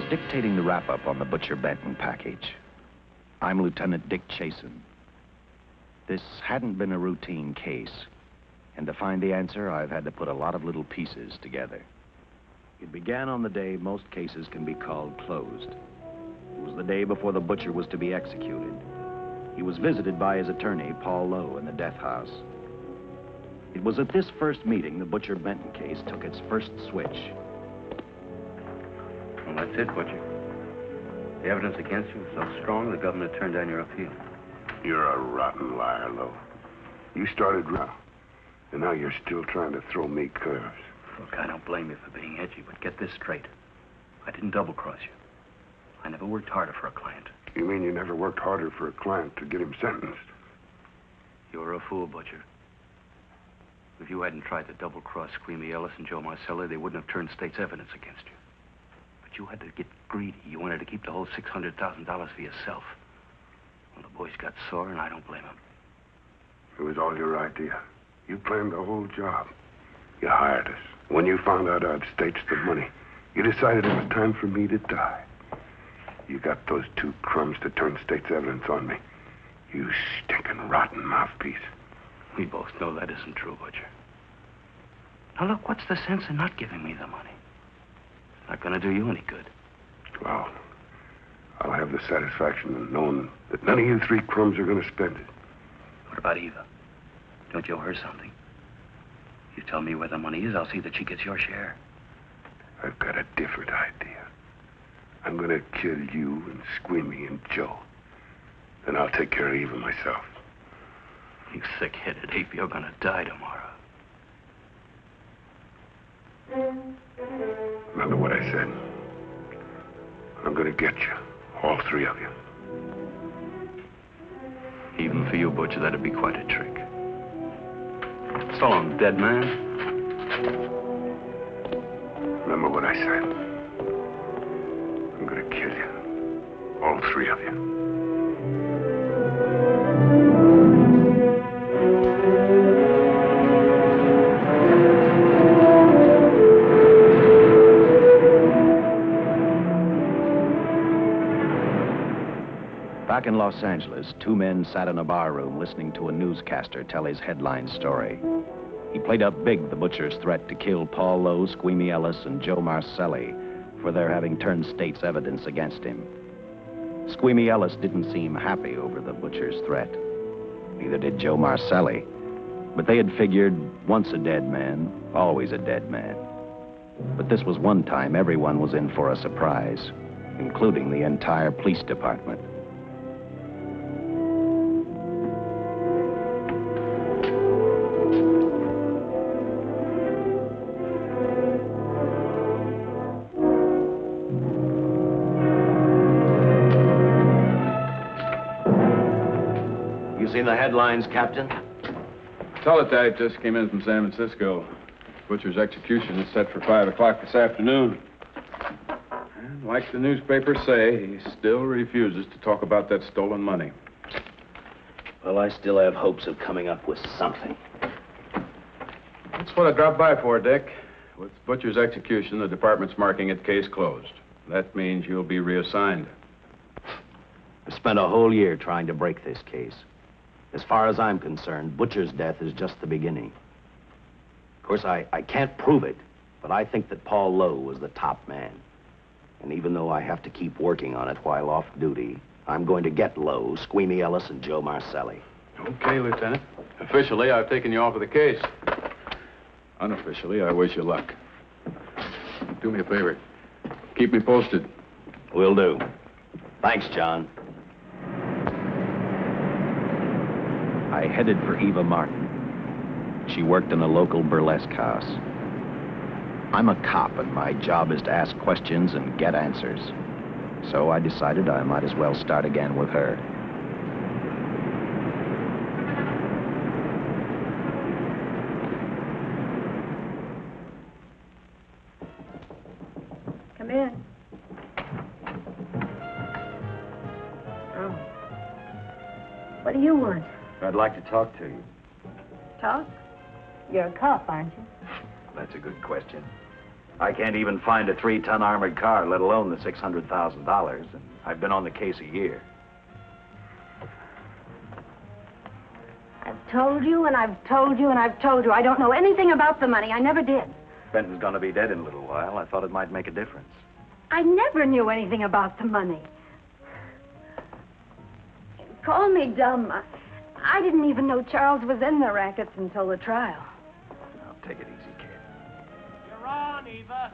was dictating the wrap-up on the Butcher Benton package. I'm Lieutenant Dick Chasen. This hadn't been a routine case, and to find the answer, I've had to put a lot of little pieces together. It began on the day most cases can be called closed. It was the day before the butcher was to be executed. He was visited by his attorney, Paul Lowe, in the death house. It was at this first meeting the Butcher Benton case took its first switch. Well, that's it, Butcher. The evidence against you was so strong, the government turned down your appeal. You're a rotten liar, Lowe. You started round, and now you're still trying to throw me curves. Look, I don't blame you for being edgy, but get this straight. I didn't double-cross you. I never worked harder for a client. You mean you never worked harder for a client to get him sentenced? You were a fool, Butcher. If you hadn't tried to double-cross Screamy Ellis and Joe Marcelli, they wouldn't have turned state's evidence against you. But you had to get greedy. You wanted to keep the whole $600,000 for yourself. Well, the boys got sore, and I don't blame them. It was all your idea. You planned the whole job. You hired us. When you found out I'd staged the money, you decided it was time for me to die. You got those two crumbs to turn state's evidence on me. You stinking rotten mouthpiece. We both know that isn't true, Butcher. Now, look, what's the sense in not giving me the money? It's not going to do you any good. Well, I'll have the satisfaction of knowing that none of you three crumbs are going to spend it. What about Eva? Don't you owe her something? You tell me where the money is, I'll see that she gets your share. I've got a different idea. I'm going to kill you and Squeamy and Joe. Then I'll take care of Eva myself. You thick-headed ape, you're going to die tomorrow. Remember what I said. I'm going to get you, all three of you. Even for you, Butcher, that'd be quite a trick. So long, dead man. Remember what I said. I'm going to kill you, all three of you. Back in Los Angeles, two men sat in a bar room listening to a newscaster tell his headline story. He played up big the butcher's threat to kill Paul Lowe, Squeamy Ellis, and Joe Marcelli for their having turned state's evidence against him. Squeamy Ellis didn't seem happy over the butcher's threat. Neither did Joe Marcelli. But they had figured, once a dead man, always a dead man. But this was one time everyone was in for a surprise, including the entire police department. Seen the headlines, Captain? Teletype just came in from San Francisco. Butcher's execution is set for 5 o'clock this afternoon. And like the newspapers say, he still refuses to talk about that stolen money. Well, I still have hopes of coming up with something. That's what I dropped by for, Dick. With Butcher's execution, the department's marking it case closed. That means you'll be reassigned. I spent a whole year trying to break this case. As far as I'm concerned, Butcher's death is just the beginning. Of course, I can't prove it, but I think that Paul Lowe was the top man. And even though I have to keep working on it while off duty, I'm going to get Lowe, Squeamy Ellis, and Joe Marcelli. Okay, Lieutenant. Officially, I've taken you off of the case. Unofficially, I wish you luck. Do me a favor. Keep me posted. Will do. Thanks, John. I headed for Eva Martin. She worked in a local burlesque house. I'm a cop, and my job is to ask questions and get answers. So I decided I might as well start again with her. Come in. Oh. What do you want? I'd like to talk to you. Talk? You're a cop, aren't you? That's a good question. I can't even find a 3-ton armored car, let alone the $600,000. And I've been on the case a year. I've told you, and I've told you, and I've told you. I don't know anything about the money. I never did. Benton's gonna be dead in a little while. I thought it might make a difference. I never knew anything about the money. Call me dumb. I didn't even know Charles was in the rackets until the trial. Now, take it easy, kid. You're on, Eva.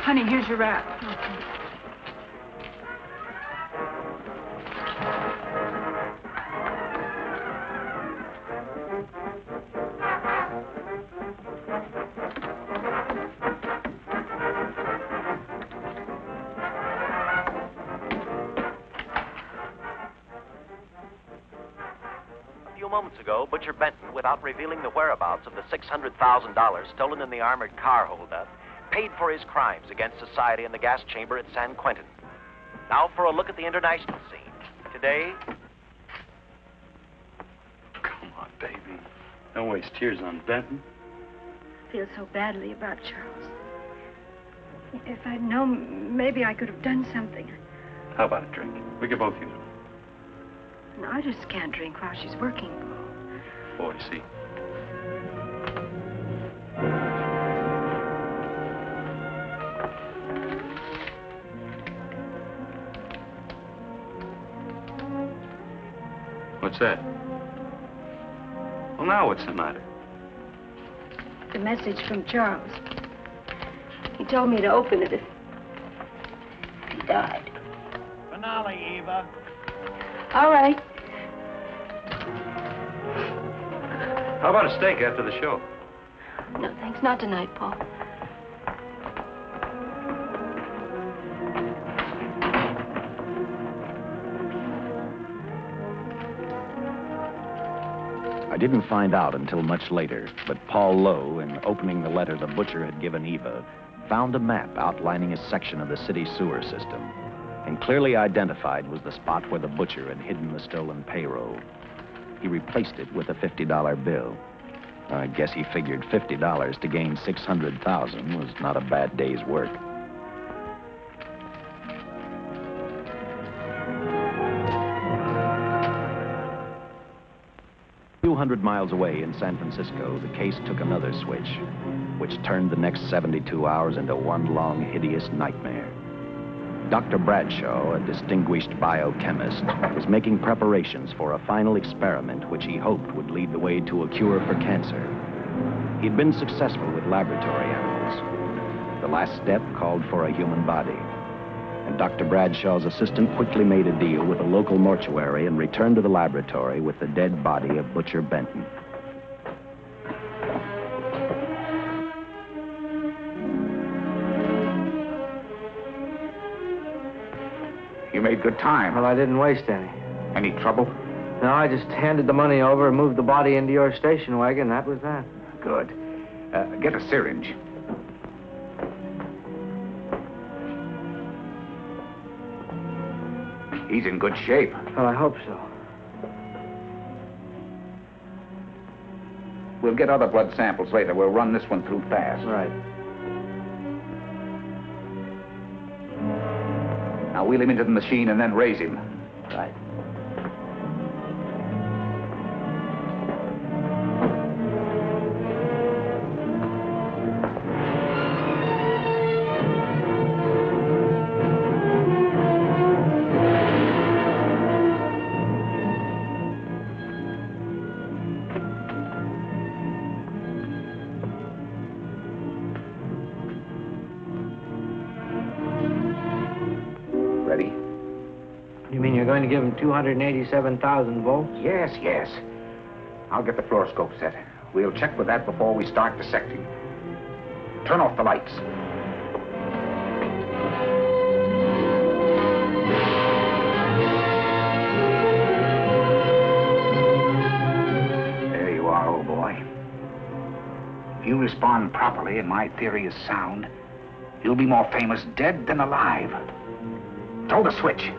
Honey, here's your wrap. A few moments ago, Butcher Benton, without revealing the whereabouts of the $600,000 stolen in the armored car holdup, paid for his crimes against society in the gas chamber at San Quentin. Now for a look at the international scene. Today... Come on, baby. Don't waste tears on Benton. I feel so badly about Charles. If I'd known, maybe I could have done something. How about a drink? We could both use it. No, I just can't drink while she's working. Boy, see. What's that? Well, now what's the matter? The message from Charles. He told me to open it if he died. Finale, Eva. All right. How about a steak after the show? No, thanks. Not tonight, Paul. I didn't find out until much later, but Paul Lowe, in opening the letter the butcher had given Eva, found a map outlining a section of the city sewer system. And clearly identified was the spot where the butcher had hidden the stolen payroll. He replaced it with a $50 bill. I guess he figured $50 to gain $600,000 was not a bad day's work. A few hundred miles away in San Francisco, the case took another switch, which turned the next 72 hours into one long, hideous nightmare. Dr. Bradshaw, a distinguished biochemist, was making preparations for a final experiment which he hoped would lead the way to a cure for cancer. He'd been successful with laboratory animals. The last step called for a human body. And Dr. Bradshaw's assistant quickly made a deal with a local mortuary and returned to the laboratory with the dead body of Butcher Benton. You made good time. Well, I didn't waste any. Any trouble? No, I just handed the money over and moved the body into your station wagon. That was that. Good. Get a syringe. He's in good shape. Well, I hope so. We'll get other blood samples later. We'll run this one through fast. Right. Now wheel him into the machine and then raise him. Right. You mean you're going to give him 287,000 volts? Yes, yes. I'll get the fluoroscope set. We'll check with that before we start dissecting. Turn off the lights. There you are, old boy. If you respond properly and my theory is sound, you'll be more famous dead than alive. Throw the switch.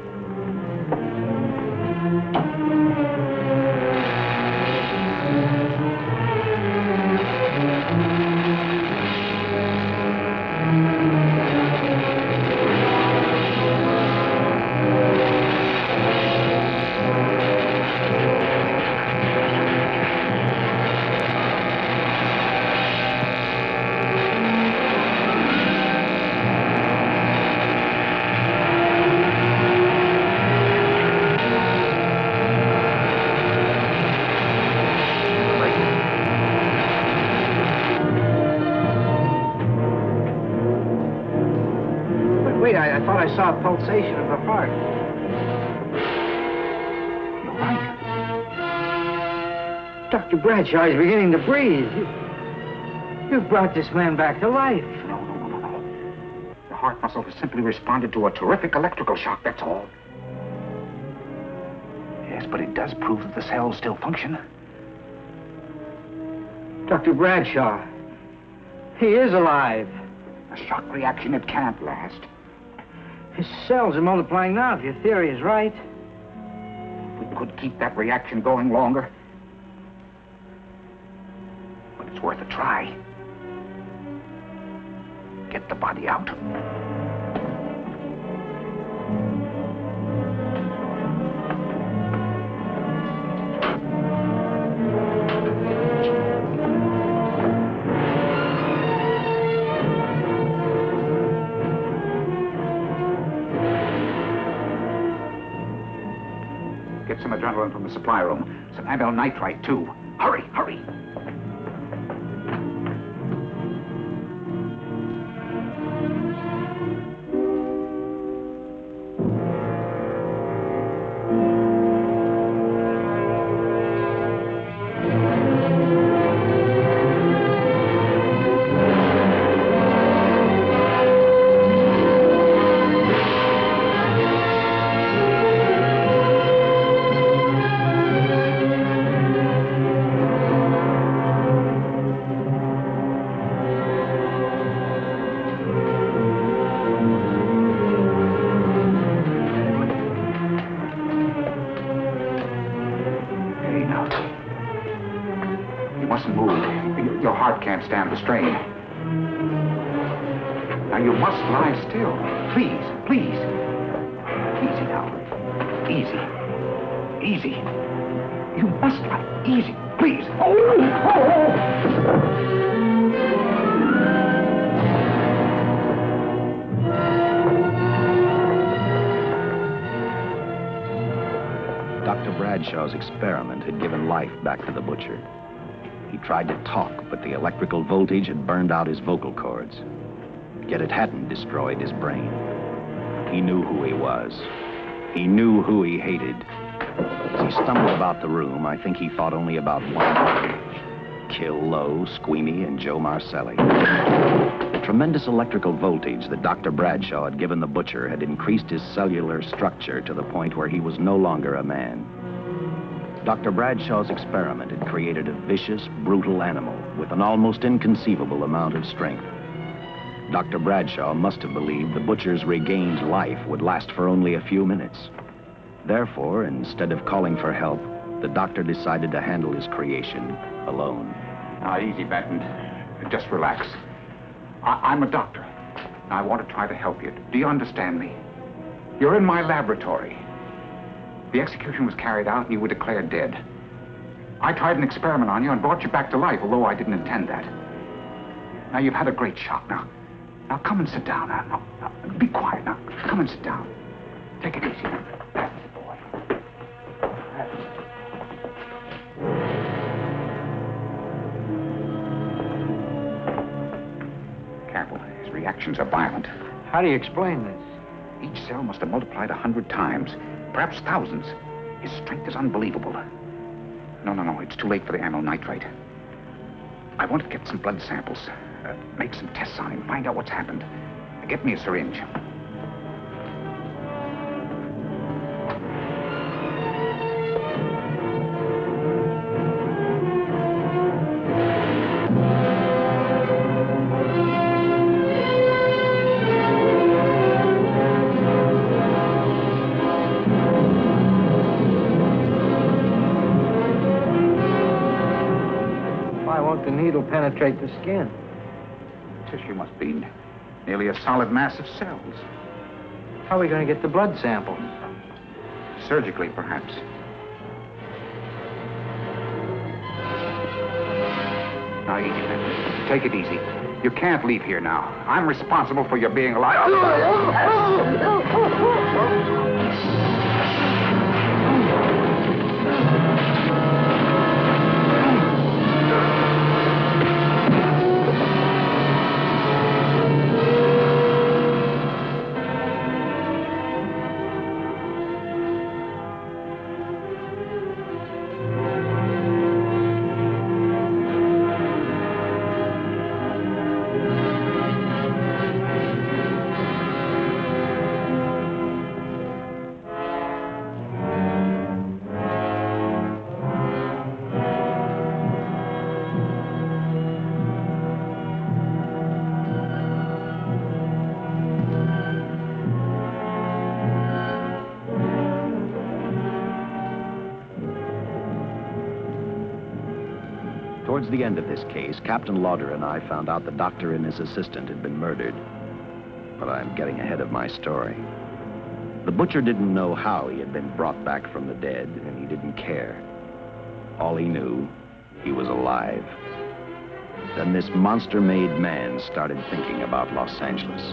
Wait, I thought I saw a pulsation of the heart. You're right. Dr. Bradshaw is beginning to breathe. You've brought this man back to life. No. The heart muscle has simply responded to a terrific electrical shock, that's all. Yes, but it does prove that the cells still function. Dr. Bradshaw, he is alive. A shock reaction, it can't last. His cells are multiplying now, if your theory is right. We could keep that reaction going longer. But it's worth a try. Get the body out. Get some adrenaline from the supply room. Some amyl nitrite, too. Hurry, hurry. Can't stand the strain. Now you must lie still. Please, please. Easy now. Easy. Easy. You must lie. Easy. Please. Dr. Bradshaw's experiment had given life back to the butcher. He tried to talk, but the electrical voltage had burned out his vocal cords. Yet it hadn't destroyed his brain. He knew who he was. He knew who he hated. As he stumbled about the room, I think he thought only about one: kill Lowe, Squeamy, and Joe Marcelli. The tremendous electrical voltage that Dr. Bradshaw had given the butcher had increased his cellular structure to the point where he was no longer a man. Dr. Bradshaw's experiment had created a vicious, brutal animal with an almost inconceivable amount of strength. Dr. Bradshaw must have believed the butcher's regained life would last for only a few minutes. Therefore, instead of calling for help, the doctor decided to handle his creation alone. Now, easy, Benton. Just relax. I'm a doctor. I want to try to help you. Do you understand me? You're in my laboratory. The execution was carried out and you were declared dead. I tried an experiment on you and brought you back to life, although I didn't intend that. Now, you've had a great shock. Now come and sit down. Now, be quiet. Now, come and sit down. Take it easy. That's it, boy. Careful. His reactions are violent. How do you explain this? Each cell must have multiplied 100 times, perhaps thousands. His strength is unbelievable. No, it's too late for the amyl nitrite. I want to get some blood samples, make some tests on him, find out what's happened. Get me a syringe. The needle penetrate the skin. Tissue must be nearly a solid mass of cells. How are we going to get the blood sample? Surgically, perhaps. Now, easy. Take it easy. You can't leave here now. I'm responsible for your being alive. Towards the end of this case, Captain Lauder and I found out the doctor and his assistant had been murdered. But I'm getting ahead of my story. The butcher didn't know how he had been brought back from the dead, and he didn't care. All he knew, he was alive. Then this monster-made man started thinking about Los Angeles.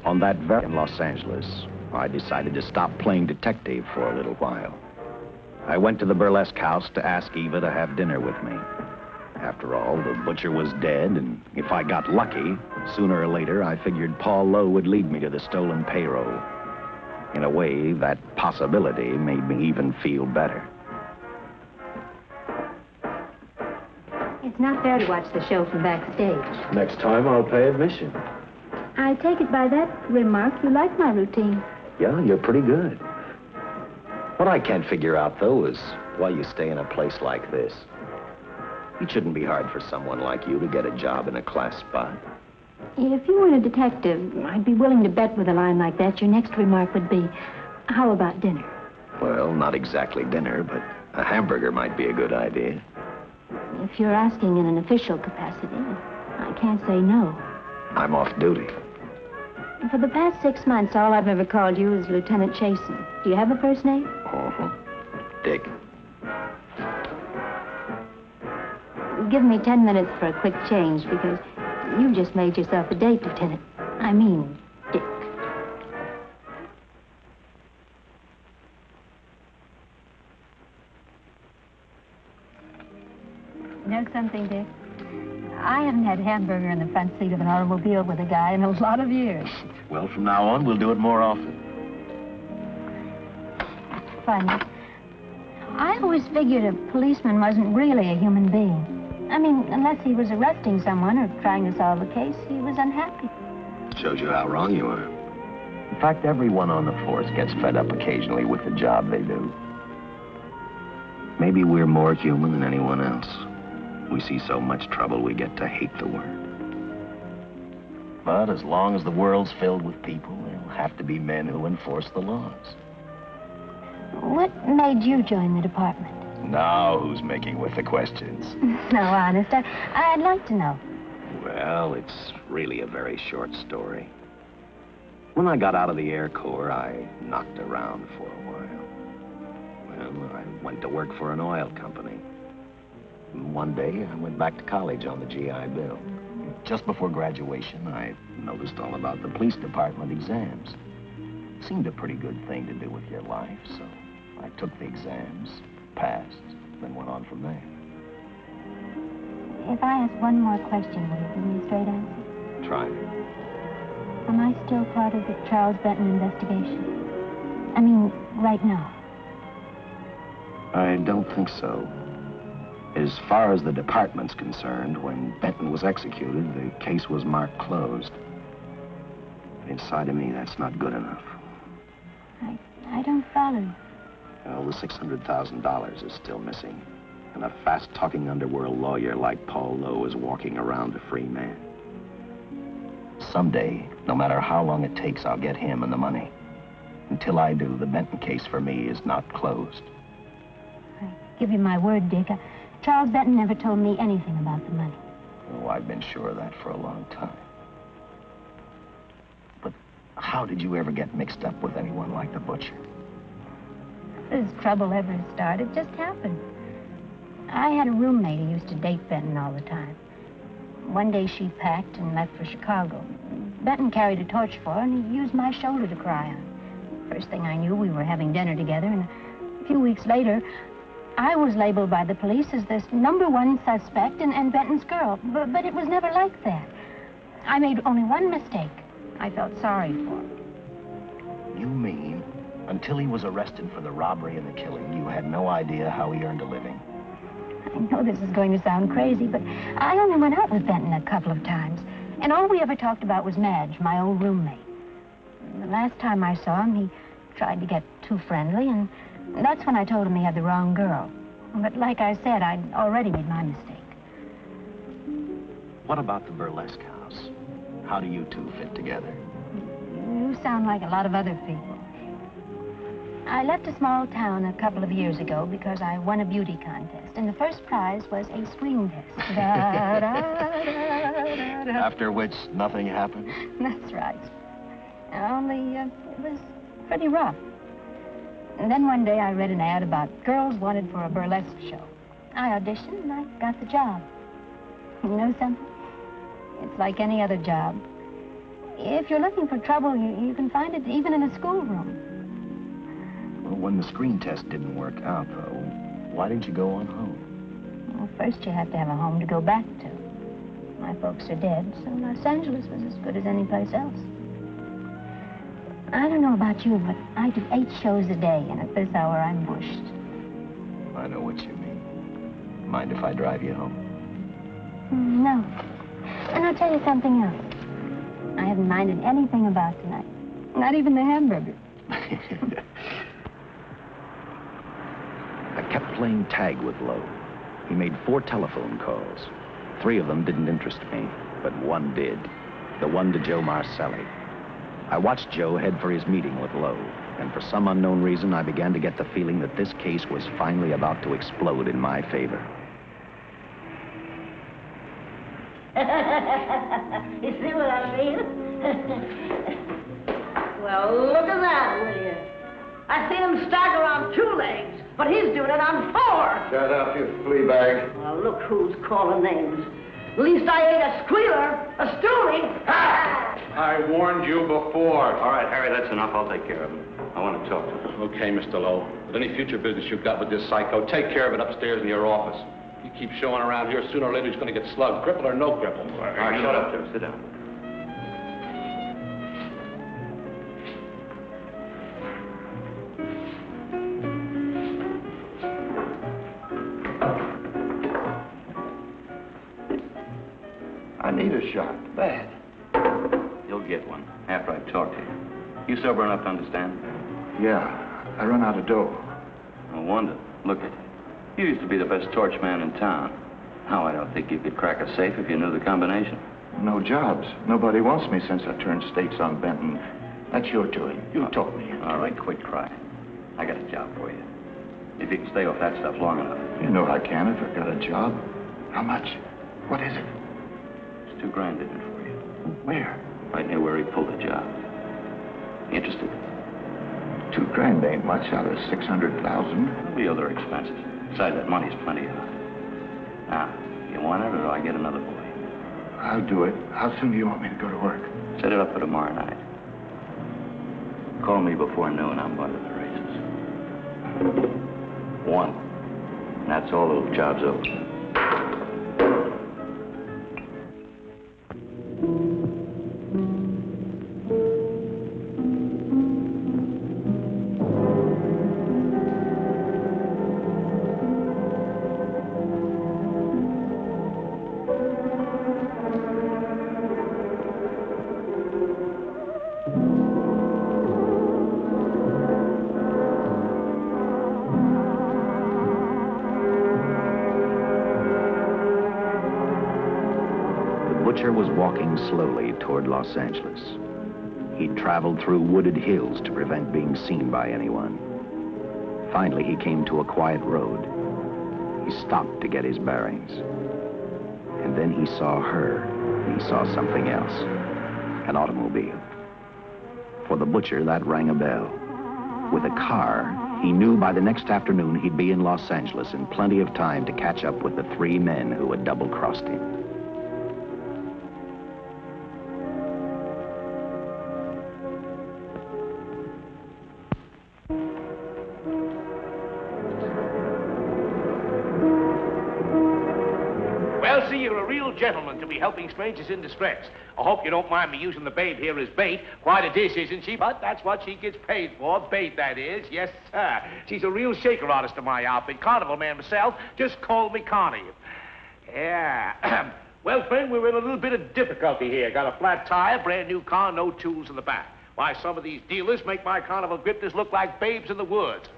On that very in Los Angeles, I decided to stop playing detective for a little while. I went to the burlesque house to ask Eva to have dinner with me. After all, the butcher was dead, and if I got lucky, sooner or later, I figured Paul Lowe would lead me to the stolen payroll. In a way, that possibility made me even feel better. It's not fair to watch the show from backstage. Next time, I'll pay admission. I take it by that remark you like my routine. Yeah, you're pretty good. What I can't figure out, though, is why you stay in a place like this. It shouldn't be hard for someone like you to get a job in a class spot. If you weren't a detective, I'd be willing to bet with a line like that your next remark would be, how about dinner? Well, not exactly dinner, but a hamburger might be a good idea. If you're asking in an official capacity, I can't say no. I'm off duty. For the past 6 months, all I've ever called you is Lieutenant Chasen. Do you have a first name? Dick. Give me 10 minutes for a quick change, because you just made yourself a date, Lieutenant. I mean, Dick. Know something, Dick? I haven't had hamburger in the front seat of an automobile with a guy in a lot of years. Well, from now on, we'll do it more often. Funny. I always figured a policeman wasn't really a human being. I mean, unless he was arresting someone or trying to solve a case, he was unhappy. Shows you how wrong you are. In fact, everyone on the force gets fed up occasionally with the job they do. Maybe we're more human than anyone else. We see so much trouble, we get to hate the word. But as long as the world's filled with people, there'll have to be men who enforce the laws. What made you join the department? Now, who's making with the questions? No, honest, I'd like to know. Well, it's really a very short story. When I got out of the Air Corps, I knocked around for a while. Well, I went to work for an oil company. One day, I went back to college on the GI Bill. Just before graduation, I noticed all about the police department exams. Seemed a pretty good thing to do with your life, so I took the exams, passed, then went on from there. If I ask one more question, will you give me a straight answer? Try me. Am I still part of the Charles Benton investigation? I mean, right now. I don't think so. As far as the department's concerned, when Benton was executed, the case was marked closed. Inside of me, that's not good enough. I don't follow. Well, the $600,000 is still missing. And a fast-talking underworld lawyer like Paul Lowe is walking around a free man. Someday, no matter how long it takes, I'll get him and the money. Until I do, the Benton case for me is not closed. I give you my word, Dick. Charles Benton never told me anything about the money. Oh, I've been sure of that for a long time. But how did you ever get mixed up with anyone like the butcher? This trouble ever started, just happened. I had a roommate who used to date Benton all the time. One day she packed and left for Chicago. Benton carried a torch for her, and he used my shoulder to cry on. First thing I knew, we were having dinner together, and a few weeks later, I was labeled by the police as this #1 suspect and Benton's girl. But it was never like that. I made only one mistake. I felt sorry for him. You mean, until he was arrested for the robbery and the killing, you had no idea how he earned a living? I know this is going to sound crazy, but I only went out with Benton a couple of times. And all we ever talked about was Madge, my old roommate. The last time I saw him, he tried to get too friendly, and that's when I told him he had the wrong girl. But like I said, I'd already made my mistake. What about the burlesque house? How do you two fit together? You sound like a lot of other people. I left a small town a couple of years ago because I won a beauty contest, and the first prize was a screen test. After which, nothing happened? That's right. Only, it was pretty rough. And then one day I read an ad about girls wanted for a burlesque show. I auditioned and I got the job. You know something? It's like any other job. If you're looking for trouble, you can find it even in a schoolroom. Well, when the screen test didn't work out, though, why didn't you go on home? Well, first you have to have a home to go back to. My folks are dead, so Los Angeles was as good as any place else. I don't know about you, but I do 8 shows a day, and at this hour I'm bushed. I know what you mean. Mind if I drive you home? No. And I'll tell you something else. I haven't minded anything about tonight. Not even the hamburger. I kept playing tag with Lowe. He made 4 telephone calls. 3 of them didn't interest me, but one did. The one to Joe Marcelli. I watched Joe head for his meeting with Lowe, and for some unknown reason, I began to get the feeling that this case was finally about to explode in my favor. You see what I mean? Well, look at that, will you? I see him stagger on 2 legs, but he's doing it on 4. Shut up, you flea bag. Well, look who's calling names. At least I ain't a squealer, a stoolie. I warned you before. All right, Harry, that's enough. I'll take care of him. I want to talk to him. Okay, Mr. Lowe. But any future business you've got with this psycho, take care of it upstairs in your office. You keep showing around here, sooner or later he's going to get slugged, cripple or no cripple. All right, shut up, Joe. Sit down. I need a shot. Bad. You'll get one after I talk to you. You sober enough to understand? Yeah, I run out of dough. No wonder. Look at you. You used to be the best torch man in town. Now I don't think you could crack a safe if you knew the combination. No jobs. Nobody wants me since I turned states on Benton. That's your doing. You taught me. All right, quit crying. I got a job for you. If you can stay off that stuff long enough. You know I can if I've got a job. How much? What is it? It's $2 grand in it for you. Where? Right near where he pulled the job. Interested? $2 grand ain't much out of 600,000. There'll be other expenses. Besides, that money's plenty of it. Now, you want it or do I get another boy? I'll do it. How soon do you want me to go to work? Set it up for tomorrow night. Call me before noon. I'm going to the races. 1. That's all. The job's over. Butcher was walking slowly toward Los Angeles. He'd traveled through wooded hills to prevent being seen by anyone. Finally, he came to a quiet road. He stopped to get his bearings. And then he saw her. He saw something else. An automobile. For the butcher, that rang a bell. With a car, he knew by the next afternoon he'd be in Los Angeles in plenty of time to catch up with the 3 men who had double-crossed him. Gentleman to be helping strangers in distress. I hope you don't mind me using the babe here as bait. Quite a dish, isn't she? But that's what she gets paid for. Bait, that is. Yes, sir. She's a real shaker artist of my outfit. Carnival man myself. Just call me Connie. Yeah. Well, friend, we're in a little bit of difficulty here. Got a flat tire, brand new car, no tools in the back. Why, some of these dealers make my carnival grifters look like babes in the woods.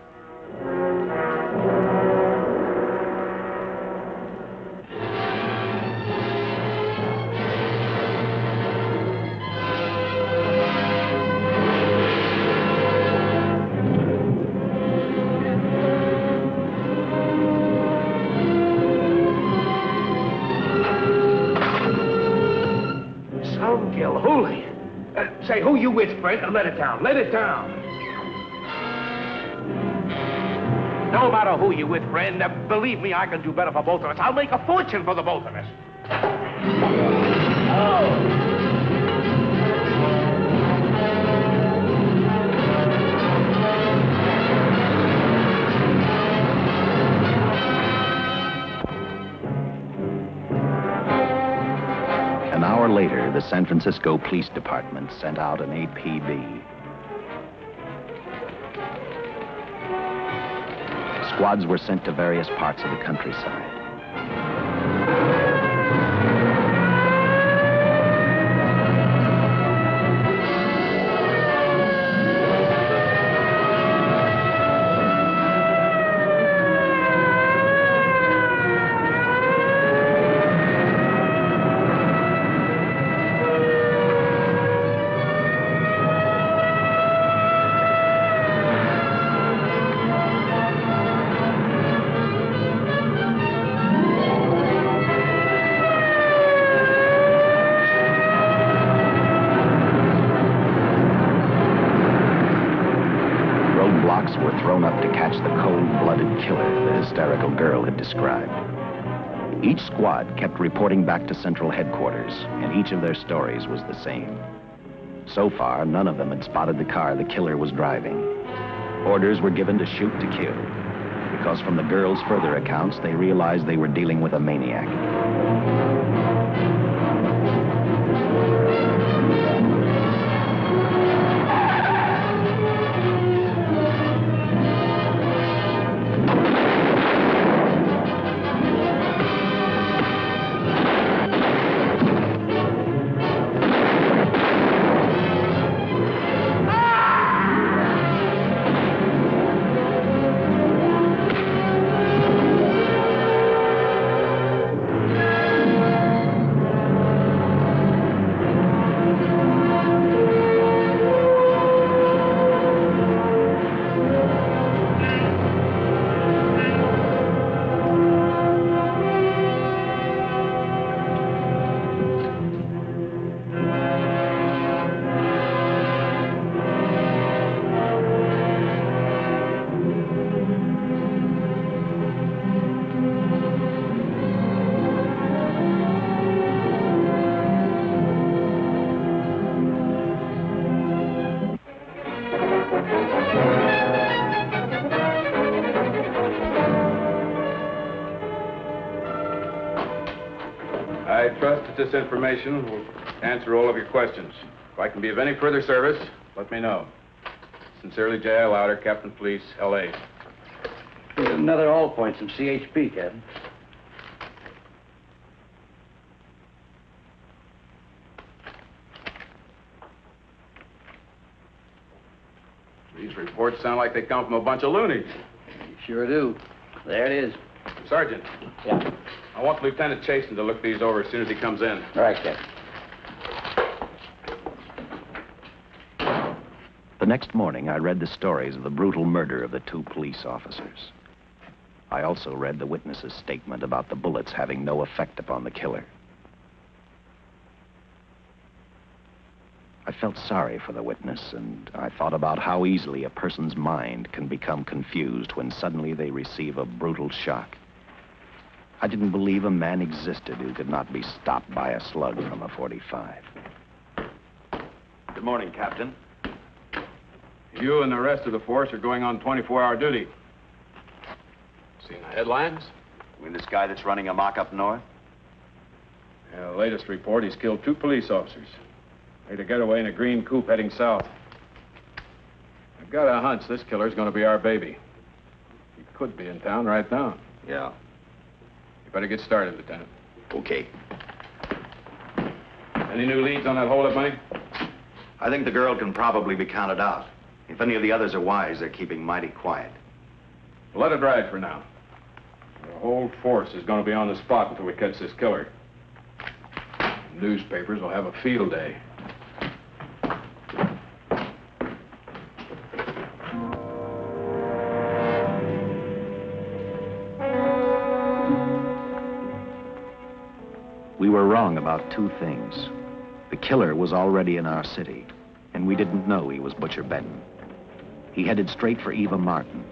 Say, who you with, friend? Let it down. Let it down. No matter who you with, friend, believe me, I can do better for both of us. I'll make a fortune for the both of us. Oh! An hour later, the San Francisco Police Department sent out an APB. Squads were sent to various parts of the countryside. Were thrown up to catch the cold-blooded killer the hysterical girl had described. Each squad kept reporting back to central headquarters, and each of their stories was the same. So far, none of them had spotted the car the killer was driving. Orders were given to shoot to kill, because from the girls' further accounts, they realized they were dealing with a maniac. trust that this information will answer all of your questions. If I can be of any further service, let me know. Sincerely, J.I. Louder, Captain Police, L.A. Here's another all points from CHP, Captain. These reports sound like they come from a bunch of loonies. You sure do. There it is. Sergeant. Yeah. I want Lieutenant Chasen to look these over as soon as he comes in. All right, Captain. The next morning, I read the stories of the brutal murder of the 2 police officers. I also read the witness's statement about the bullets having no effect upon the killer. I felt sorry for the witness, and I thought about how easily a person's mind can become confused when suddenly they receive a brutal shock. I didn't believe a man existed who could not be stopped by a slug from a .45. Good morning, Captain. You and the rest of the force are going on 24-hour duty. Seen the headlines? You mean this guy that's running amok up north? Yeah, the latest report, he's killed 2 police officers. Made a getaway in a green coupe heading south. I've got a hunch this killer's going to be our baby. He could be in town right now. Yeah. You better get started, Lieutenant. Okay. Any new leads on that holdup money? I think the girl can probably be counted out. If any of the others are wise, they're keeping mighty quiet. Let it ride for now. The whole force is going to be on the spot until we catch this killer. Newspapers will have a field day. We were wrong about 2 things. The killer was already in our city, and we didn't know he was Butcher Benton. He headed straight for Eva Martin.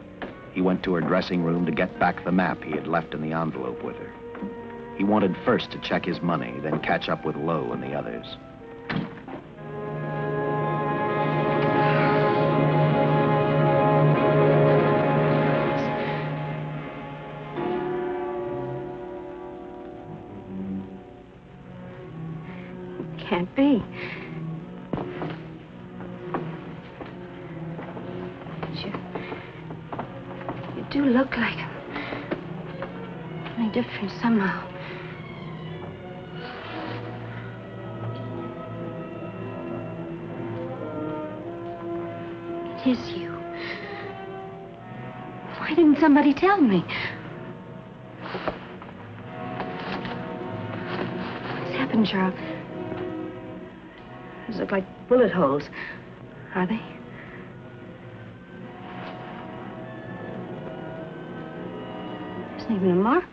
He went to her dressing room to get back the map he had left in the envelope with her. He wanted first to check his money, then catch up with Lowe and the others. Can't be. You do look like him. Only different somehow. It is you. Why didn't somebody tell me? What's happened, Charles? Those look like bullet holes. Are they? There's not even a mark.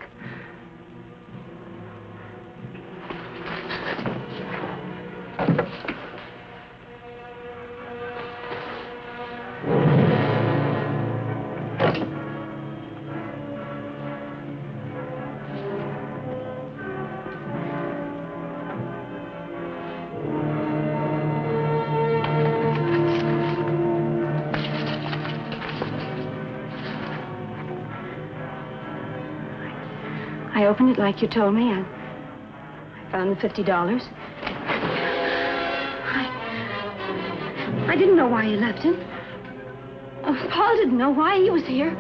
I opened it like you told me. I found the $50. I didn't know why you left him. Oh, Paul didn't know why he was here.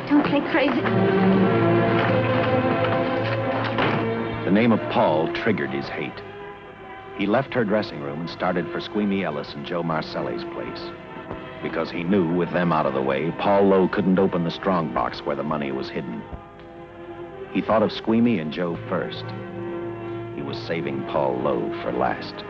Don't say crazy. The name of Paul triggered his hate. He left her dressing room and started for Squeamy Ellis and Joe Marcelli's place. Because he knew, with them out of the way, Paul Lowe couldn't open the strong box where the money was hidden. He thought of Squeamy and Joe first. He was saving Paul Lowe for last.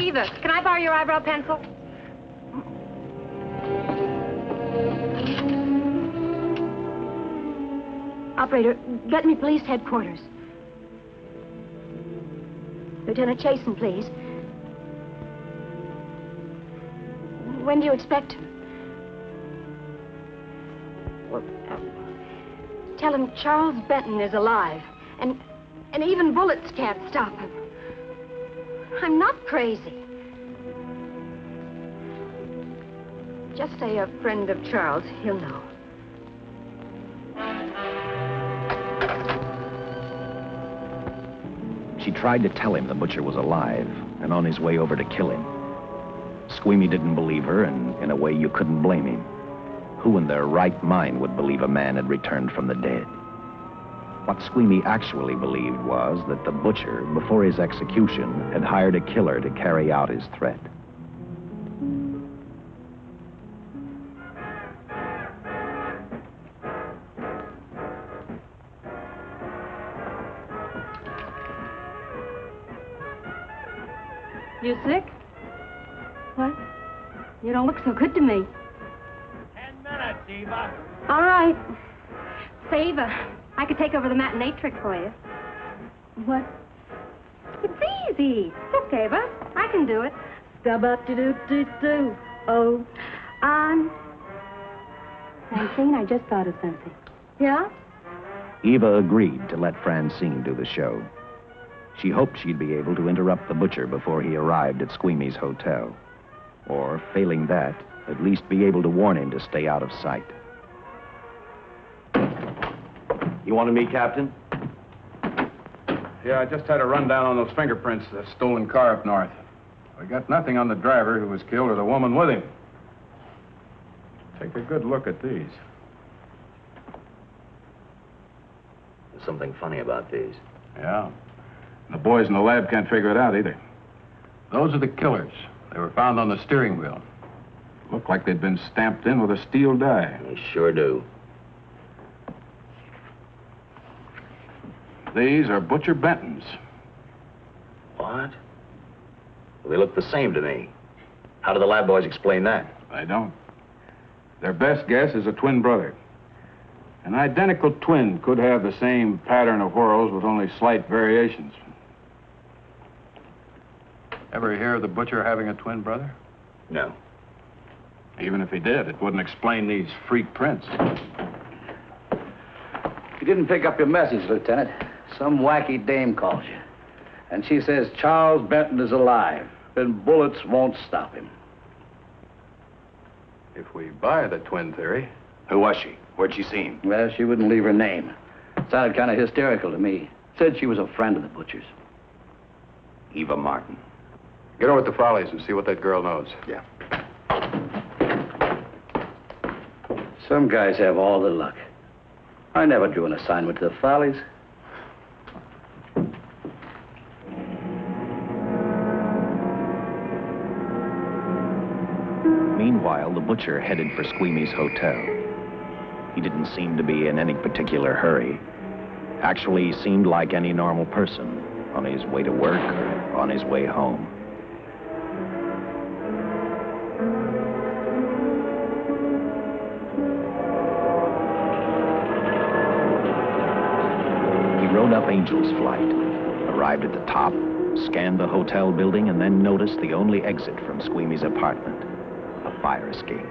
Eva, can I borrow your eyebrow pencil? Operator, get me police headquarters. Lieutenant Chasen, please. When do you expect him? Well, tell him Charles Benton is alive, and even bullets can't stop him. I'm not crazy. Just say a friend of Charles. He'll know. She tried to tell him the butcher was alive and on his way over to kill him. Squeamy didn't believe her, and in a way you couldn't blame him. Who in their right mind would believe a man had returned from the dead? What Squeamy actually believed was that the butcher, before his execution, had hired a killer to carry out his threat. You sick? What? You don't look so good to me. 10 minutes, Eva. All right. Say, Eva, I could take over the matinee trick for you. What? It's easy. Look, Eva, I can do it. Stub-up-de-doo-doo-doo. Oh, Francine, I just thought of something. Yeah? Eva agreed to let Francine do the show. She hoped she'd be able to interrupt the butcher before he arrived at Squeamy's hotel. Or, failing that, at least be able to warn him to stay out of sight. You wanted me, Captain? Yeah, I just had a rundown on those fingerprints of the stolen car up north. We got nothing on the driver who was killed or the woman with him. Take a good look at these. There's something funny about these. Yeah. The boys in the lab can't figure it out either. Those are the killers. They were found on the steering wheel. Looked like they'd been stamped in with a steel die. They sure do. These are Butcher Benton's. What? Well, they look the same to me. How do the lab boys explain that? They don't. Their best guess is a twin brother. An identical twin could have the same pattern of whorls with only slight variations. Ever hear of the butcher having a twin brother? No. Even if he did, it wouldn't explain these freak prints. You didn't pick up your message, Lieutenant. Some wacky dame calls you. And she says Charles Benton is alive, and bullets won't stop him. If we buy the twin theory... Who was she? Where'd she see him? Well, she wouldn't leave her name. Sounded kind of hysterical to me. Said she was a friend of the butcher's. Eva Martin. Get over to the Follies and see what that girl knows. Yeah. Some guys have all the luck. I never drew an assignment to the Follies. Meanwhile, the butcher headed for Squeamy's hotel. He didn't seem to be in any particular hurry. Actually, he seemed like any normal person, on his way to work or on his way home. He rode up Angel's Flight, arrived at the top, scanned the hotel building, and then noticed the only exit from Squeamy's apartment, a fire escape.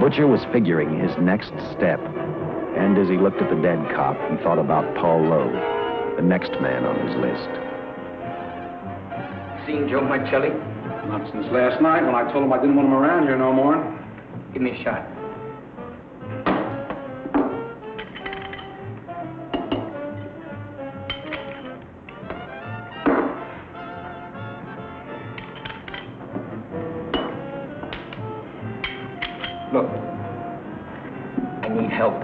butcher was figuring his next step. And as he looked at the dead cop, he thought about Paul Lowe, the next man on his list. Seen Joe Marcelli? Not since last night when I told him I didn't want him around here no more. Give me a shot. Look, I need help.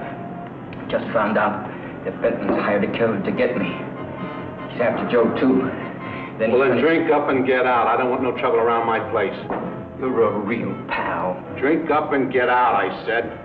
Just found out that Benton's hired a killer to get me. He's after Joe, too. Then drink up and get out. I don't want no trouble around my place. You're a real pal. Drink up and get out, I said.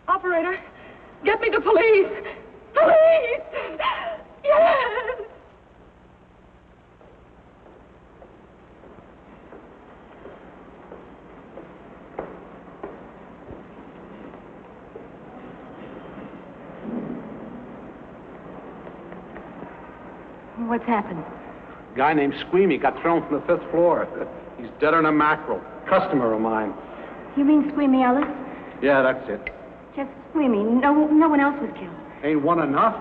Operator, get me the police. Police! Yes! What's happened? A guy named Squeamy got thrown from the 5th floor. He's deader than a mackerel. Customer of mine. You mean Squeamy Ellis? Yeah, that's it. Just Squeamy. No one else was killed. Ain't one enough?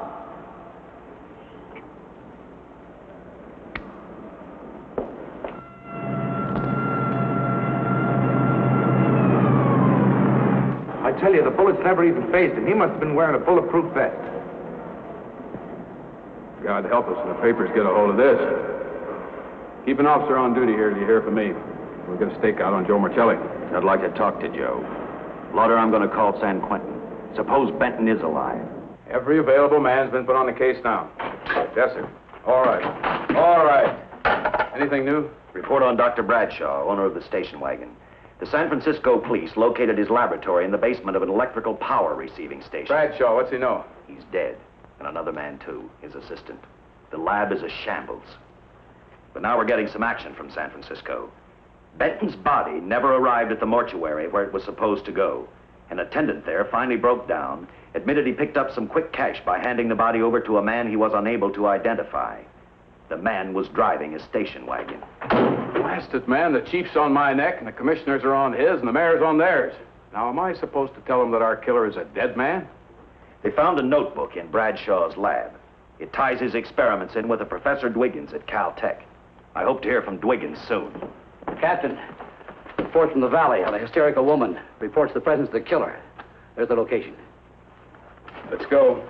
I tell you, the bullets never even phased him. He must have been wearing a bulletproof vest. God help us when the papers get a hold of this. Keep an officer on duty here till you hear from me. We'll get a stakeout on Joe Marcelli. I'd like to talk to Joe. Lauder, I'm going to call San Quentin. Suppose Benton is alive. Every available man's been put on the case now. Yes, sir. All right. All right. Anything new? Report on Dr. Bradshaw, owner of the station wagon. The San Francisco police located his laboratory in the basement of an electrical power receiving station. Bradshaw, what's he know? He's dead. And another man, too, his assistant. The lab is a shambles. But now we're getting some action from San Francisco. Benton's body never arrived at the mortuary where it was supposed to go. An attendant there finally broke down, admitted he picked up some quick cash by handing the body over to a man he was unable to identify. The man was driving a station wagon. Blast it, man. The chief's on my neck, and the commissioners are on his, and the mayor's on theirs. Now, am I supposed to tell them that our killer is a dead man? They found a notebook in Bradshaw's lab. It ties his experiments in with a Professor Dwiggins at Caltech. I hope to hear from Dwiggins soon. Captain, report from the valley on a hysterical woman. Reports the presence of the killer. There's the location. Let's go.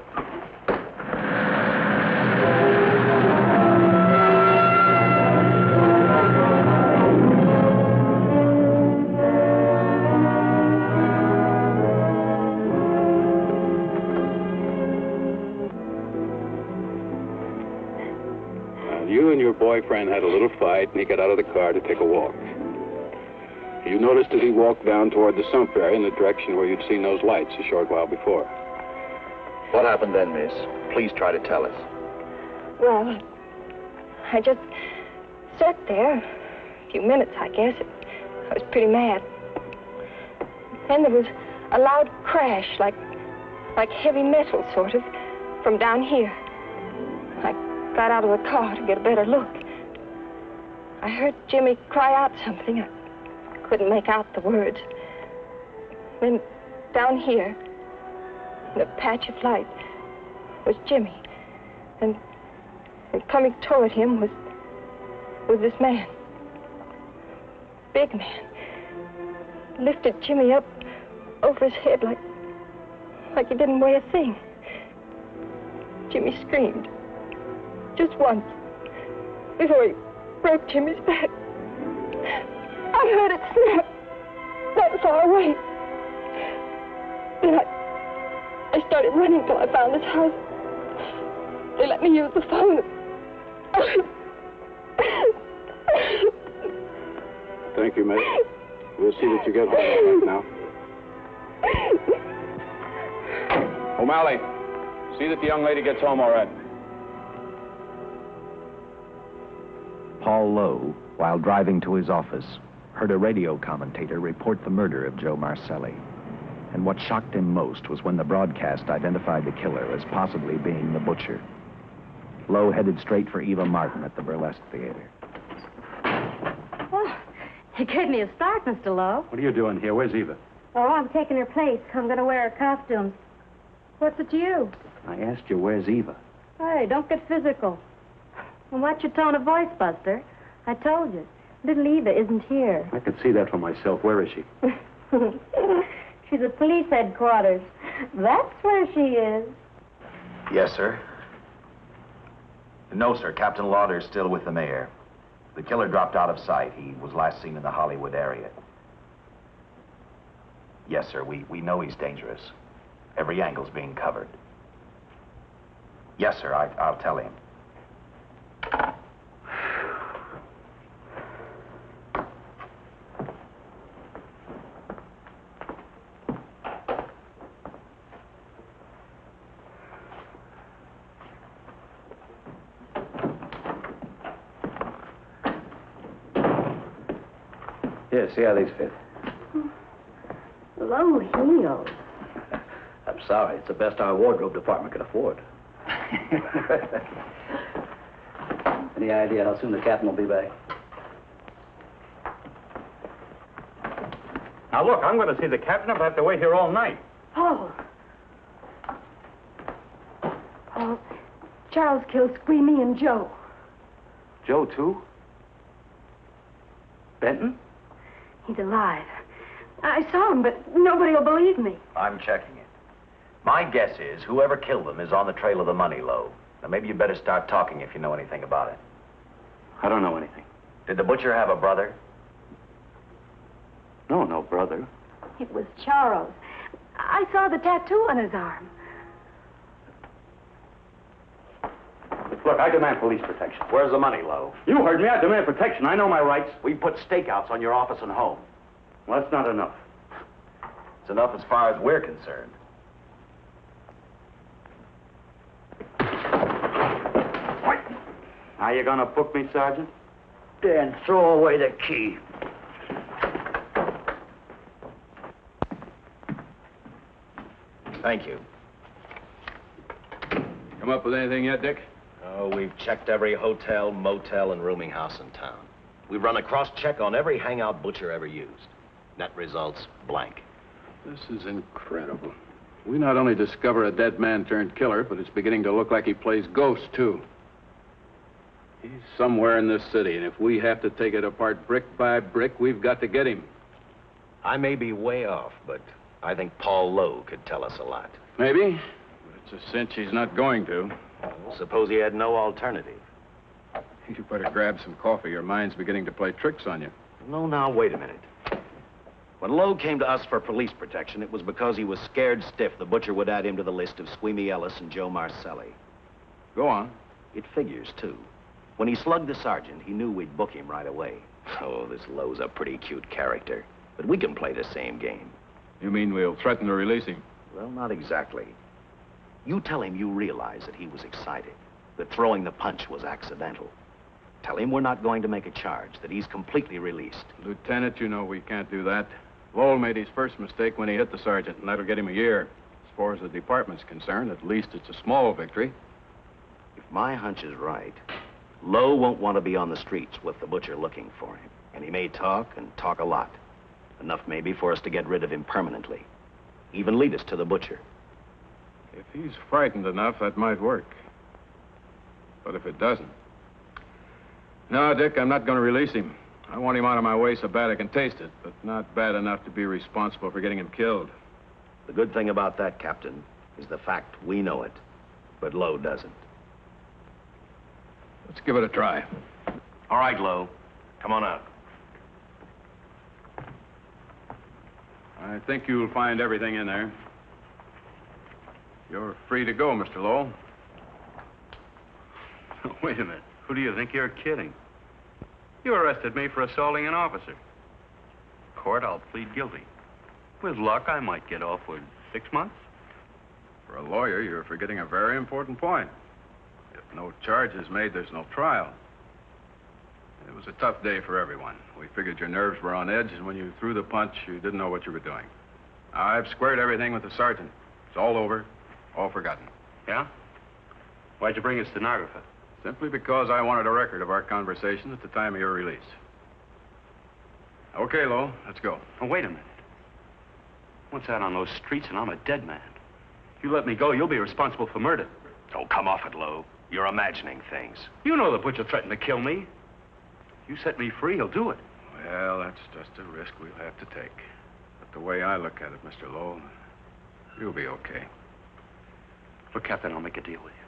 You and your boyfriend had a little fight, and he got out of the car to take a walk. You noticed that he walked down toward the sump area in the direction where you'd seen those lights a short while before. What happened then, miss? Please try to tell us. Well, I just sat there a few minutes, I guess. I was pretty mad. Then there was a loud crash, like heavy metal, sort of, from down here. I got out of the car to get a better look. I heard Jimmy cry out something. I couldn't make out the words. Then down here, in a patch of light, was Jimmy. And coming toward him was this man. Big man. Lifted Jimmy up over his head like he didn't weigh a thing. Jimmy screamed. Just once, before he broke Jimmy's back. I heard it snap that far away. Then I started running till I found this house. They let me use the phone. Thank you, miss. We'll see that you get home all right now. O'Malley, see that the young lady gets home all right. Paul Lowe, while driving to his office, heard a radio commentator report the murder of Joe Marcelli. And what shocked him most was when the broadcast identified the killer as possibly being the butcher. Lowe headed straight for Eva Martin at the Burlesque Theater. Oh, you gave me a start, Mr. Lowe. What are you doing here? Where's Eva? Oh, I'm taking her place. I'm going to wear her costume. What's it to you? I asked you, where's Eva? Hey, don't get physical. Well, watch your tone of voice, Buster. I told you. Little Eva isn't here. I could see that for myself. Where is she? She's at police headquarters. That's where she is. Yes, sir. No, sir. Captain Lauder's still with the mayor. The killer dropped out of sight. He was last seen in the Hollywood area. Yes, sir. We know he's dangerous. Every angle's being covered. Yes, sir. I'll tell him. Here, see how these fit. Low heels. I'm sorry. It's the best our wardrobe department can afford. Any idea how soon the captain will be back? Now, look, I'm going to see the captain if I have to wait here all night. Oh. Oh, Charles killed Squeamy and Joe. Joe, too? Benton? He's alive. I saw him, but nobody will believe me. I'm checking it. My guess is whoever killed them is on the trail of the money, Lowe. Now, maybe you better start talking if you know anything about it. I don't know anything. Did the butcher have a brother? No brother. It was Charles. I saw the tattoo on his arm. Look, I demand police protection. Where's the money, Lowe? You heard me. I demand protection. I know my rights. We put stakeouts on your office and home. Well, that's not enough. It's enough as far as we're concerned. Are you gonna book me, Sergeant? Then throw away the key. Thank you. Come up with anything yet, Dick? Oh, we've checked every hotel, motel, and rooming house in town. We've run a cross-check on every hangout Butcher ever used. Net results, blank. This is incredible. We not only discover a dead man turned killer, but it's beginning to look like he plays ghost, too. He's somewhere in this city, and if we have to take it apart brick by brick, we've got to get him. I may be way off, but I think Paul Lowe could tell us a lot. Maybe, but it's a cinch he's not going to. Well, suppose he had no alternative. You better grab some coffee. Your mind's beginning to play tricks on you. No, now, wait a minute. When Lowe came to us for police protection, it was because he was scared stiff the Butcher would add him to the list of Squeamy Ellis and Joe Marcelli. Go on. It figures, too. When he slugged the sergeant, he knew we'd book him right away. Oh, this Lowe's a pretty cute character. But we can play the same game. You mean we'll threaten to release him? Well, not exactly. You tell him you realize that he was excited, that throwing the punch was accidental. Tell him we're not going to make a charge, that he's completely released. Lieutenant, you know we can't do that. Lowell made his first mistake when he hit the sergeant, and that'll get him a year. As far as the department's concerned, at least it's a small victory. If my hunch is right, Lowe won't want to be on the streets with the Butcher looking for him. And he may talk, and talk a lot. Enough maybe for us to get rid of him permanently. Even lead us to the Butcher. If he's frightened enough, that might work. But if it doesn't... No, Dick, I'm not going to release him. I want him out of my way so bad I can taste it, but not bad enough to be responsible for getting him killed. The good thing about that, Captain, is the fact we know it, but Lowe doesn't. Let's give it a try. All right, Lowe. Come on out. I think you'll find everything in there. You're free to go, Mr. Lowell. Wait a minute. Who do you think you're kidding? You arrested me for assaulting an officer. Court, I'll plead guilty. With luck, I might get off with 6 months. For a lawyer, you're forgetting a very important point. If no charge is made, there's no trial. It was a tough day for everyone. We figured your nerves were on edge, and when you threw the punch, you didn't know what you were doing. I've squared everything with the sergeant. It's all over, all forgotten. Yeah? Why'd you bring a stenographer? Simply because I wanted a record of our conversation at the time of your release. Okay, Lowell, let's go. Oh, wait a minute. Once out on those streets and I'm a dead man. If you let me go, you'll be responsible for murder. Oh, come off it, Lowe. You're imagining things. You know the Butcher threatened to kill me. If you set me free, he'll do it. Well, that's just a risk we'll have to take. But the way I look at it, Mr. Lowell, you'll be okay. Look, Captain, I'll make a deal with you.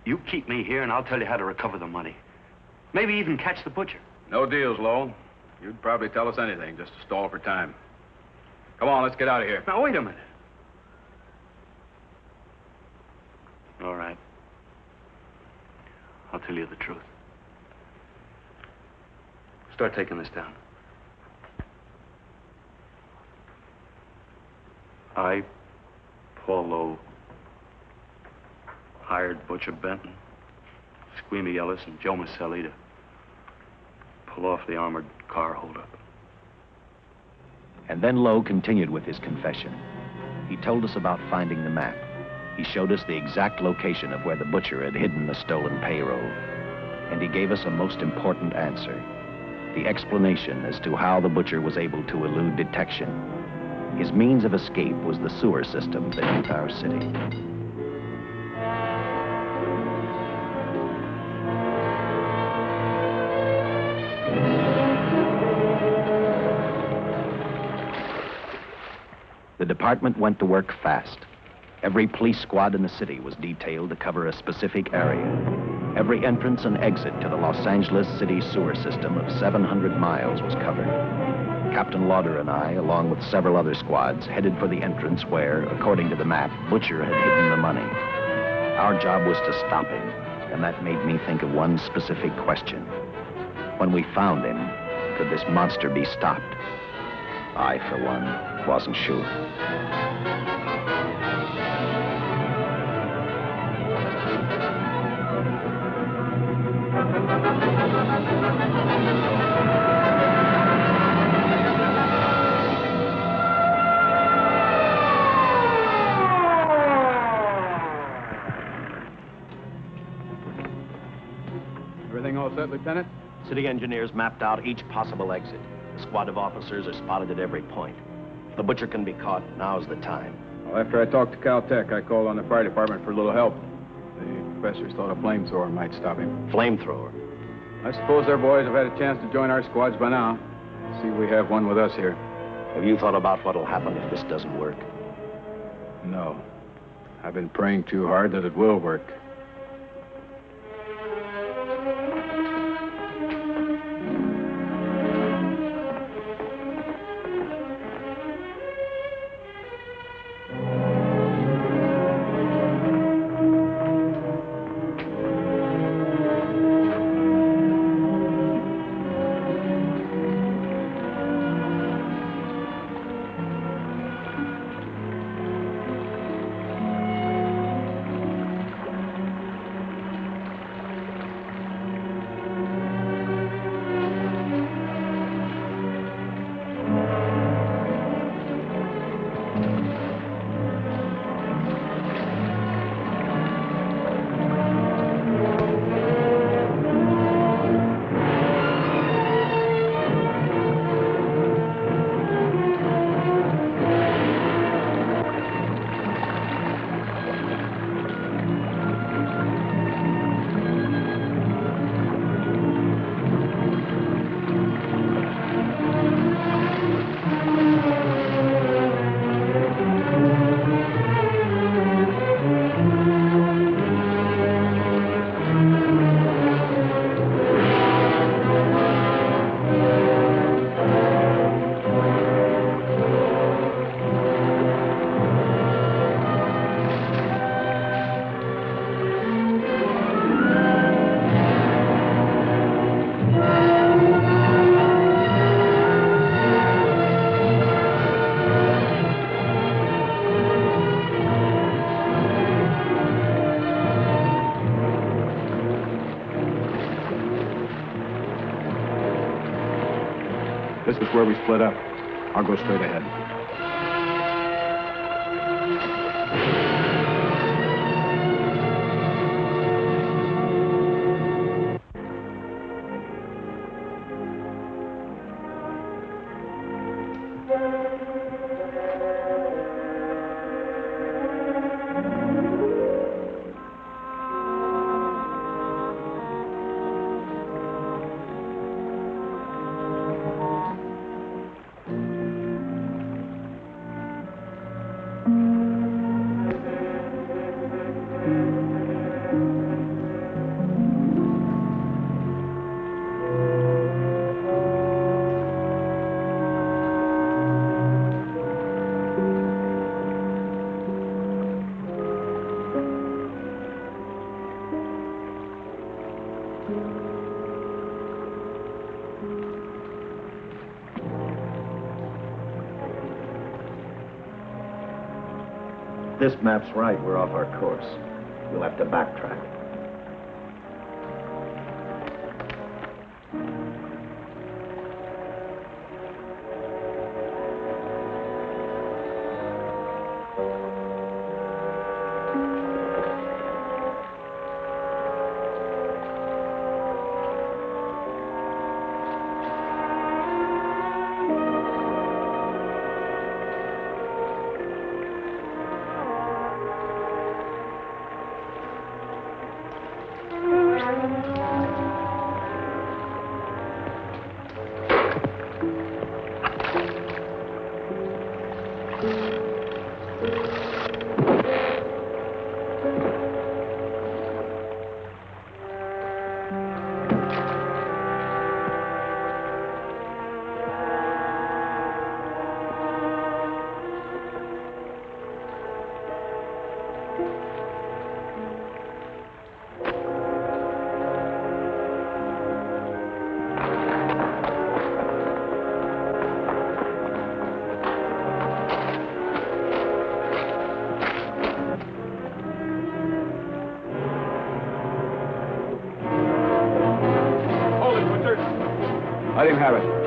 You keep me here, and I'll tell you how to recover the money. Maybe even catch the Butcher. No deals, Lowell. You'd probably tell us anything just to stall for time. Come on, let's get out of here. Now, wait a minute. All right. I'll tell you the truth. Start taking this down. I, Paul Lowe, hired Butcher Benton, Squeamy Ellis, and Joe Marcelli to pull off the armored car holdup. And then Lowe continued with his confession. He told us about finding the map. He showed us the exact location of where the Butcher had hidden the stolen payroll. And he gave us a most important answer. The explanation as to how the Butcher was able to elude detection. His means of escape was the sewer system beneath our city. The department went to work fast. Every police squad in the city was detailed to cover a specific area. Every entrance and exit to the Los Angeles city sewer system of 700 miles was covered. Captain Lauder and I, along with several other squads, headed for the entrance where, according to the map, Butcher had hidden the money. Our job was to stop him, and that made me think of one specific question. When we found him, could this monster be stopped? I, for one, wasn't sure. Everything all set, Lieutenant? City engineers mapped out each possible exit. A squad of officers are spotted at every point. If the butcher can be caught, now's the time. Well, after I talked to Caltech, I called on the fire department for a little help. The professors thought a flamethrower might stop him. Flamethrower? I suppose our boys have had a chance to join our squads by now. See, we have one with us here. Have you thought about what'll happen if this doesn't work? No. I've been praying too hard that it will work. This is where we split up. I'll go straight ahead. This map's right, we're off our course. We'll have to backtrack. Let him have it.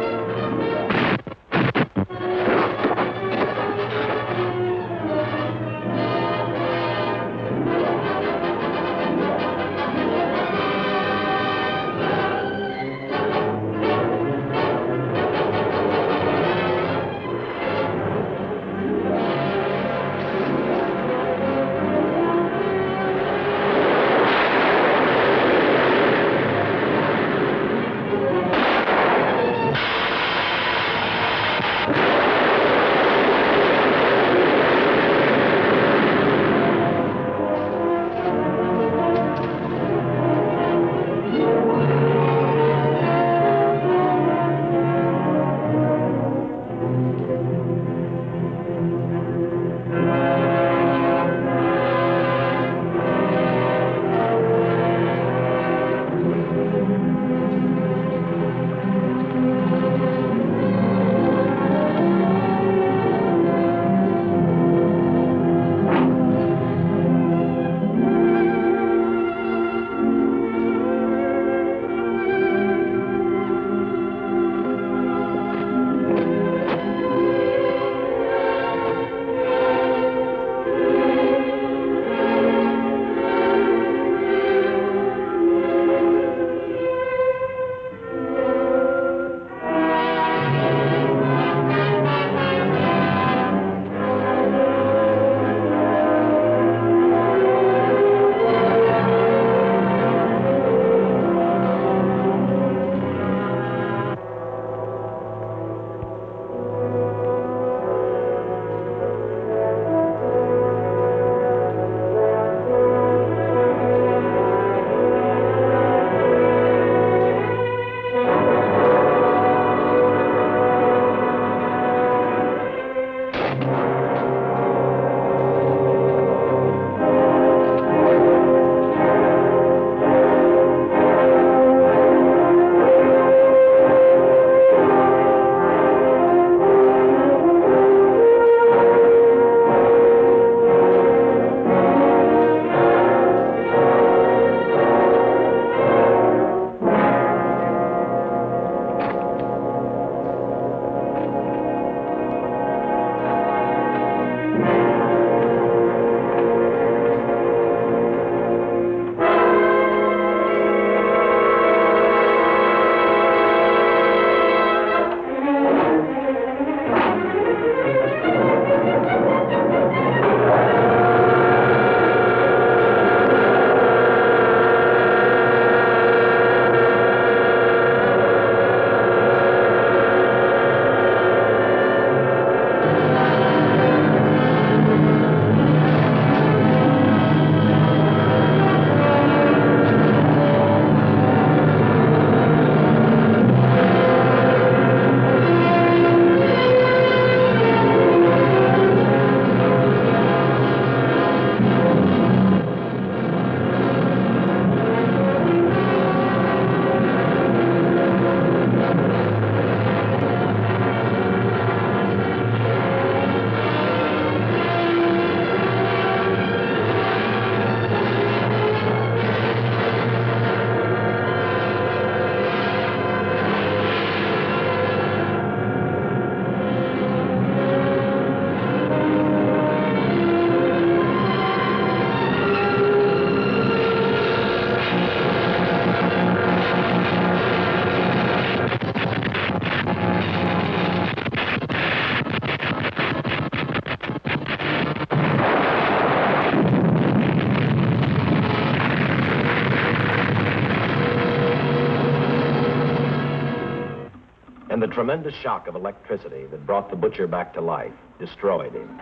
And the tremendous shock of electricity that brought the butcher back to life destroyed him.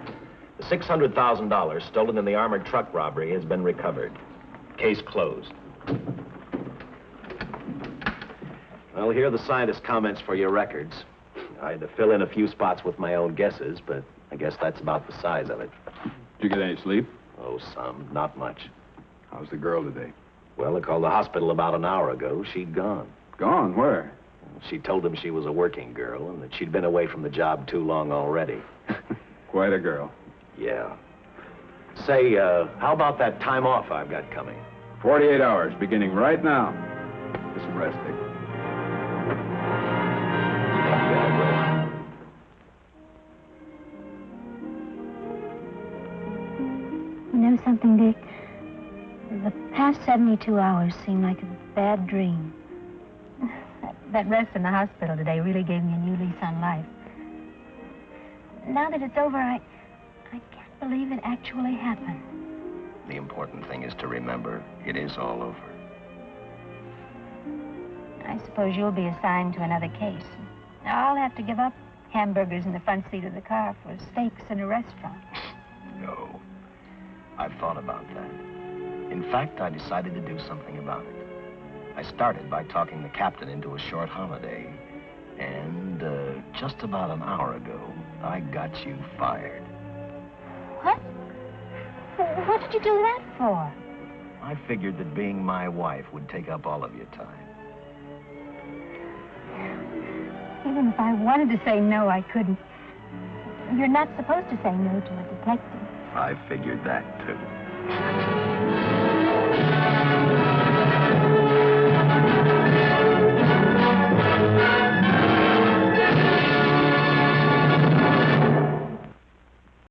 The $600,000 stolen in the armored truck robbery has been recovered. Case closed. Well, here are the scientist's comments for your records. I had to fill in a few spots with my own guesses, but I guess that's about the size of it. Did you get any sleep? Oh, some. Not much. How's the girl today? Well, I called the hospital about an hour ago. She'd gone. Gone? Where? She told them she was a working girl and that she'd been away from the job too long already. Quite a girl. Yeah. Say, how about that time off I've got coming? 48 hours, beginning right now. Get some rest, Dick. know something, Dick? The past 72 hours seem like a bad dream. That rest in the hospital today really gave me a new lease on life. Now that it's over, I can't believe it actually happened. The important thing is to remember it is all over. I suppose you'll be assigned to another case. I'll have to give up hamburgers in the front seat of the car for steaks in a restaurant. No. I've thought about that. In fact, I decided to do something about it. I started by talking the captain into a short holiday. And just about an hour ago, I got you fired. What? What did you do that for? I figured that being my wife would take up all of your time. Even if I wanted to say no, I couldn't. You're not supposed to say no to a detective. I figured that, too.